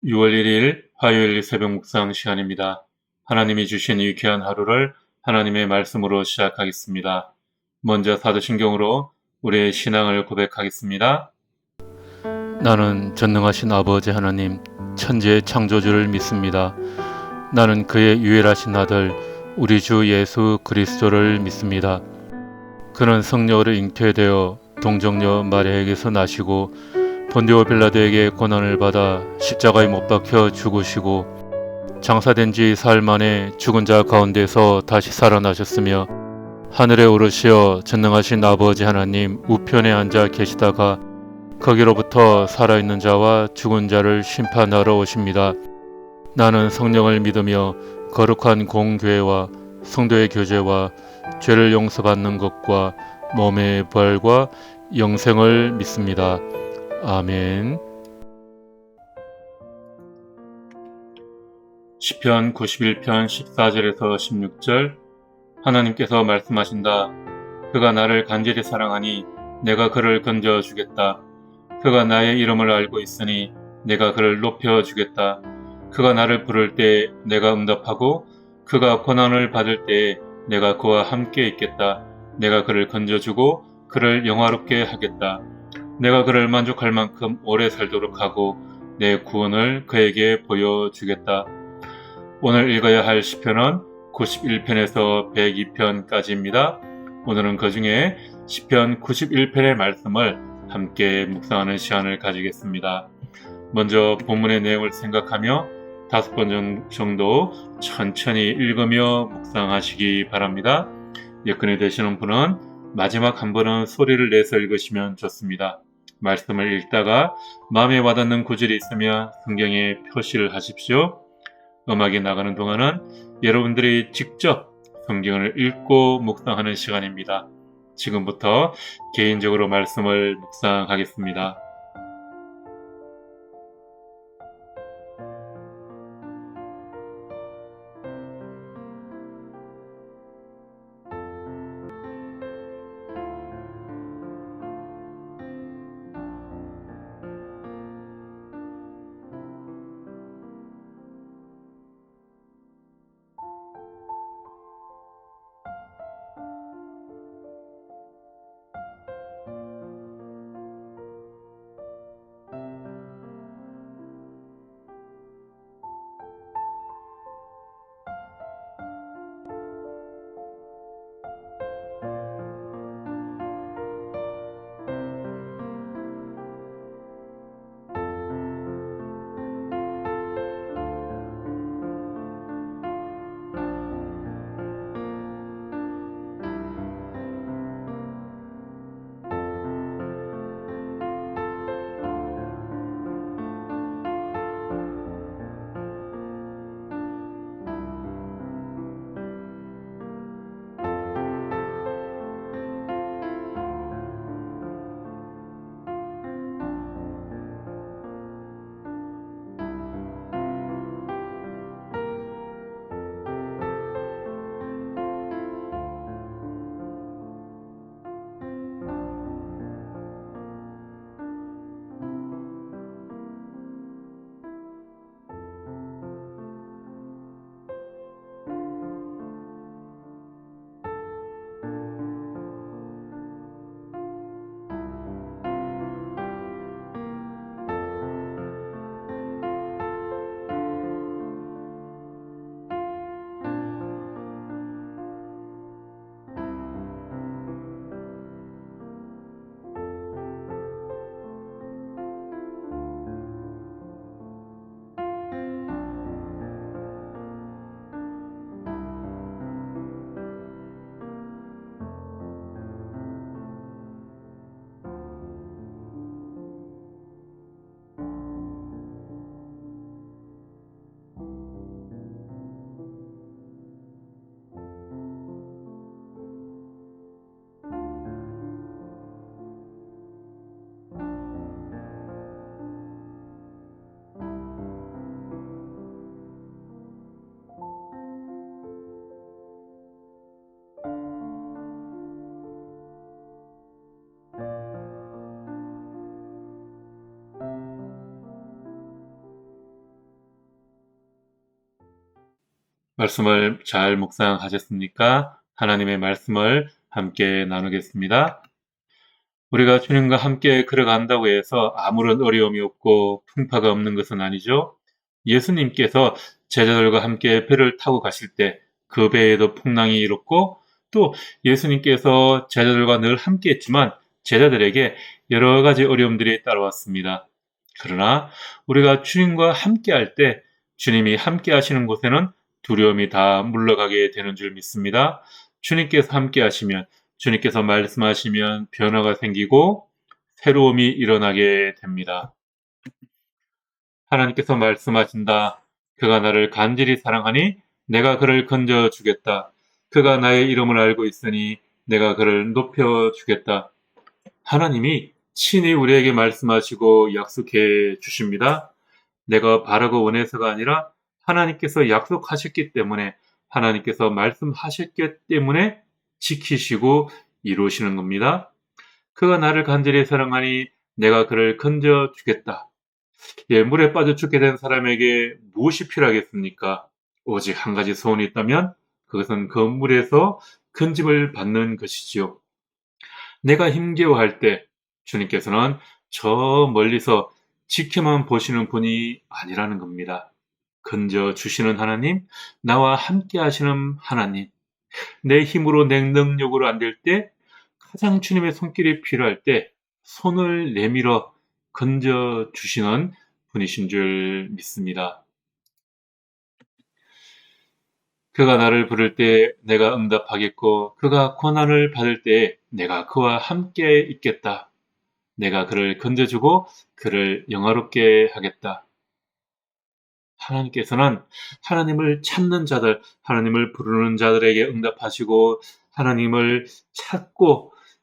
6월 1일 화요일 새벽 묵상 시간입니다. 하나님이 주신 유쾌한 하루를 하나님의 말씀으로 시작하겠습니다. 먼저 사도신경으로 우리의 신앙을 고백하겠습니다. 나는 전능하신 아버지 하나님, 천지의 창조주를 믿습니다. 나는 그의 유일하신 아들, 우리 주 예수 그리스도를 믿습니다. 그는 성령으로 잉태되어 동정녀 마리아에게서 나시고 본디오 빌라도에게 고난을 받아 십자가에 못 박혀 죽으시고 장사된 지 사흘 만에 죽은 자 가운데서 다시 살아나셨으며 하늘에 오르시어 전능하신 아버지 하나님 우편에 앉아 계시다가 거기로부터 살아있는 자와 죽은 자를 심판하러 오십니다. 나는 성령을 믿으며 거룩한 공교회와 성도의 교제와 죄를 용서받는 것과 몸의 부활과 영생을 믿습니다. 아멘. 시편 91편 14절에서 16절. 하나님께서 말씀하신다. 그가 나를 간절히 사랑하니 내가 그를 건져주겠다. 그가 나의 이름을 알고 있으니 내가 그를 높여주겠다. 그가 나를 부를 때 내가 응답하고 그가 고난을 받을 때에 내가 그와 함께 있겠다. 내가 그를 건져주고 그를 영화롭게 하겠다. 내가 그를 만족할 만큼 오래 살도록 하고 내 구원을 그에게 보여주겠다. 오늘 읽어야 할 시편은 91편에서 102편까지입니다. 오늘은 그 중에 시편 91편의 말씀을 함께 묵상하는 시간을 가지겠습니다. 먼저 본문의 내용을 생각하며 5번 정도 천천히 읽으며 묵상하시기 바랍니다. 여건이 되시는 분은 마지막 한 번은 소리를 내서 읽으시면 좋습니다. 말씀을 읽다가 마음에 와닿는 구절이 있으면 성경에 표시를 하십시오. 음악이 나가는 동안은 여러분들이 직접 성경을 읽고 묵상하는 시간입니다. 지금부터 개인적으로 말씀을 묵상하겠습니다. 말씀을 잘 묵상하셨습니까? 하나님의 말씀을 함께 나누겠습니다. 우리가 주님과 함께 걸어간다고 해서 아무런 어려움이 없고 풍파가 없는 것은 아니죠. 예수님께서 제자들과 함께 배를 타고 가실 때 그 배에도 풍랑이 일었고, 또 예수님께서 제자들과 늘 함께 했지만 제자들에게 여러 가지 어려움들이 따라왔습니다. 그러나 우리가 주님과 함께 할 때 주님이 함께 하시는 곳에는 두려움이 다 물러가게 되는 줄 믿습니다. 주님께서 함께 하시면, 주님께서 말씀하시면 변화가 생기고 새로움이 일어나게 됩니다. 하나님께서 말씀하신다. 그가 나를 간절히 사랑하니 내가 그를 건져주겠다. 그가 나의 이름을 알고 있으니 내가 그를 높여주겠다. 하나님이 친히 우리에게 말씀하시고 약속해 주십니다. 내가 바라고 원해서가 아니라 하나님께서 약속하셨기 때문에, 하나님께서 말씀하셨기 때문에 지키시고 이루시는 겁니다. 그가 나를 간절히 사랑하니 내가 그를 건져주겠다. 물에 빠져 죽게 된 사람에게 무엇이 필요하겠습니까? 오직 한 가지 소원이 있다면 그것은 그 물에서 건짐을 받는 것이지요. 내가 힘겨워할 때 주님께서는 저 멀리서 지켜만 보시는 분이 아니라는 겁니다. 건져주시는 하나님, 나와 함께 하시는 하나님, 내 힘으로 내 능력으로 안 될 때, 가장 주님의 손길이 필요할 때 손을 내밀어 건져주시는 분이신 줄 믿습니다. 그가 나를 부를 때 내가 응답하겠고, 그가 고난을 받을 때 내가 그와 함께 있겠다. 내가 그를 건져주고 그를 영화롭게 하겠다. 하나님께서는 하나님을 찾는 자들, 하나님을 부르는 자들에게 응답하시고, 하나님을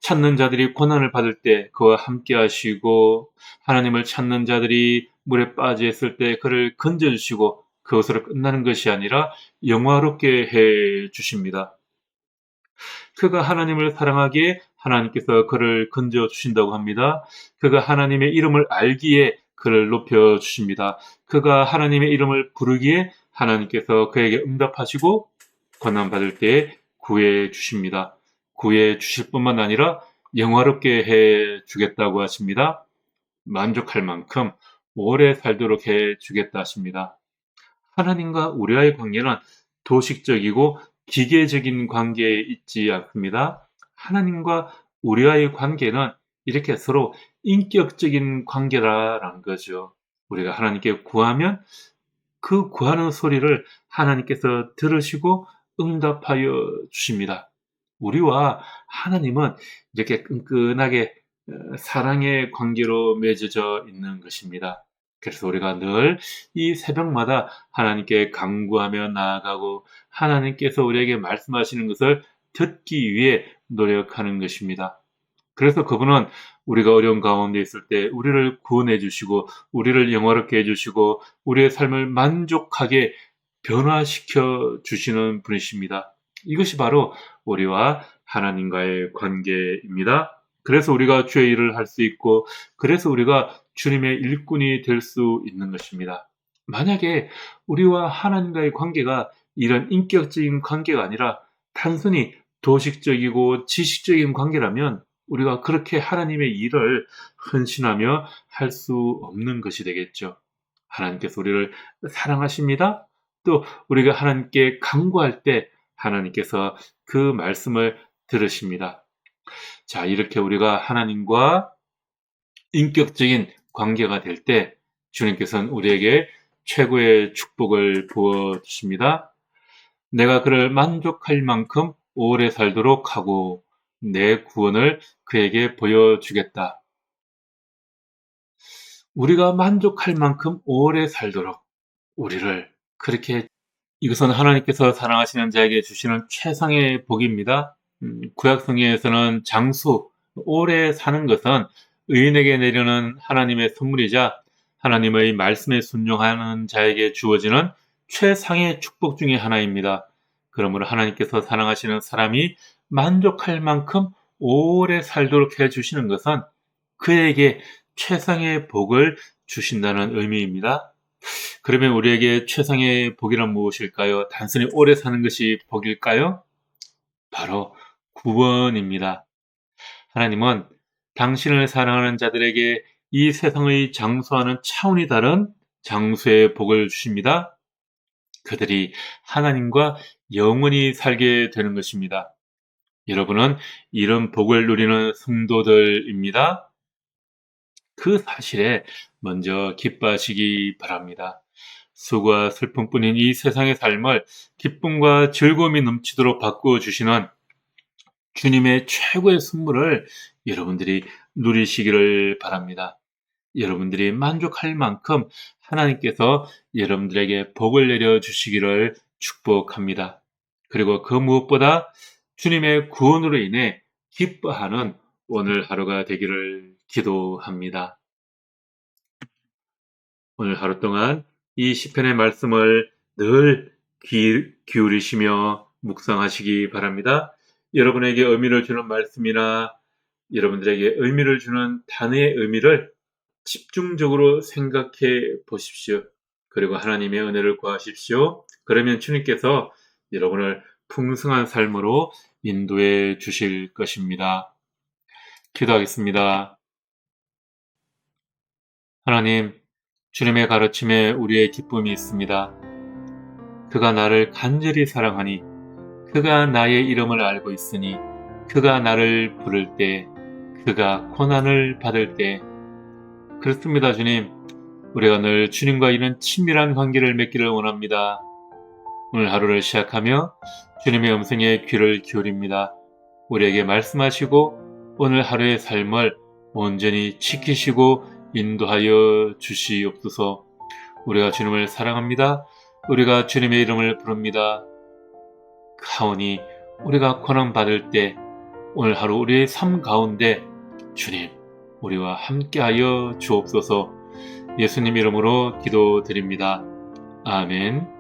찾는 자들이 고난을 받을 때 그와 함께 하시고, 하나님을 찾는 자들이 물에 빠져 있을 때 그를 건져주시고, 그것으로 끝나는 것이 아니라 영화롭게 해 주십니다. 그가 하나님을 사랑하기에 하나님께서 그를 건져주신다고 합니다. 그가 하나님의 이름을 알기에 그를 높여주십니다. 그가 하나님의 이름을 부르기에 하나님께서 그에게 응답하시고 고난받을 때에 구해주십니다. 구해주실 뿐만 아니라 영화롭게 해주겠다고 하십니다. 만족할 만큼 오래 살도록 해주겠다 하십니다. 하나님과 우리와의 관계는 도식적이고 기계적인 관계에 있지 않습니다. 하나님과 우리와의 관계는 이렇게 서로 인격적인 관계라는 거죠. 우리가 하나님께 구하면 그 구하는 소리를 하나님께서 들으시고 응답하여 주십니다. 우리와 하나님은 이렇게 끈끈하게 사랑의 관계로 맺어져 있는 것입니다. 그래서 우리가 늘 이 새벽마다 하나님께 간구하며 나아가고 하나님께서 우리에게 말씀하시는 것을 듣기 위해 노력하는 것입니다. 그래서 그분은 우리가 어려운 가운데 있을 때 우리를 구원해 주시고, 우리를 영화롭게 해주시고, 우리의 삶을 만족하게 변화시켜 주시는 분이십니다. 이것이 바로 우리와 하나님과의 관계입니다. 그래서 우리가 주의 일을 할 수 있고, 그래서 우리가 주님의 일꾼이 될 수 있는 것입니다. 만약에 우리와 하나님과의 관계가 이런 인격적인 관계가 아니라 단순히 도식적이고 지식적인 관계라면 우리가 그렇게 하나님의 일을 헌신하며 할 수 없는 것이 되겠죠. 하나님께서 우리를 사랑하십니다. 또 우리가 하나님께 간구할 때 하나님께서 그 말씀을 들으십니다. 자, 이렇게 우리가 하나님과 인격적인 관계가 될 때 주님께서는 우리에게 최고의 축복을 부어 주십니다. 내가 그를 만족할 만큼 오래 살도록 하고 내 구원을 그에게 보여주겠다. 우리가 만족할 만큼 오래 살도록 우리를 그렇게, 이것은 하나님께서 사랑하시는 자에게 주시는 최상의 복입니다. 구약성경에서는 장수, 오래 사는 것은 의인에게 내리는 하나님의 선물이자 하나님의 말씀에 순종하는 자에게 주어지는 최상의 축복 중의 하나입니다. 그러므로 하나님께서 사랑하시는 사람이 만족할 만큼 오래 살도록 해주시는 것은 그에게 최상의 복을 주신다는 의미입니다. 그러면 우리에게 최상의 복이란 무엇일까요? 단순히 오래 사는 것이 복일까요? 바로 구원입니다. 하나님은 당신을 사랑하는 자들에게 이 세상의 장수와는 차원이 다른 장수의 복을 주십니다. 그들이 하나님과 영원히 살게 되는 것입니다. 여러분은 이런 복을 누리는 성도들입니다. 그 사실에 먼저 기뻐하시기 바랍니다. 수고와 슬픔뿐인 이 세상의 삶을 기쁨과 즐거움이 넘치도록 바꾸어 주시는 주님의 최고의 선물을 여러분들이 누리시기를 바랍니다. 여러분들이 만족할 만큼 하나님께서 여러분들에게 복을 내려 주시기를 축복합니다. 그리고 그 무엇보다 주님의 구원으로 인해 기뻐하는 오늘 하루가 되기를 기도합니다. 오늘 하루 동안 이 시편의 말씀을 늘 기울이시며 묵상하시기 바랍니다. 여러분에게 의미를 주는 말씀이나 여러분들에게 의미를 주는 단어의 의미를 집중적으로 생각해 보십시오. 그리고 하나님의 은혜를 구하십시오. 그러면 주님께서 여러분을 풍성한 삶으로 인도해 주실 것입니다. 기도하겠습니다. 하나님, 주님의 가르침에 우리의 기쁨이 있습니다. 그가 나를 간절히 사랑하니, 그가 나의 이름을 알고 있으니, 그가 나를 부를 때, 그가 고난을 받을 때. 그렇습니다, 주님. 우리가 늘 주님과 이런 친밀한 관계를 맺기를 원합니다. 오늘 하루를 시작하며 주님의 음성에 귀를 기울입니다. 우리에게 말씀하시고 오늘 하루의 삶을 온전히 지키시고 인도하여 주시옵소서. 우리가 주님을 사랑합니다. 우리가 주님의 이름을 부릅니다. 가오니 우리가 고난받을 때 오늘 하루 우리의 삶 가운데 주님 우리와 함께하여 주옵소서. 예수님 이름으로 기도드립니다. 아멘.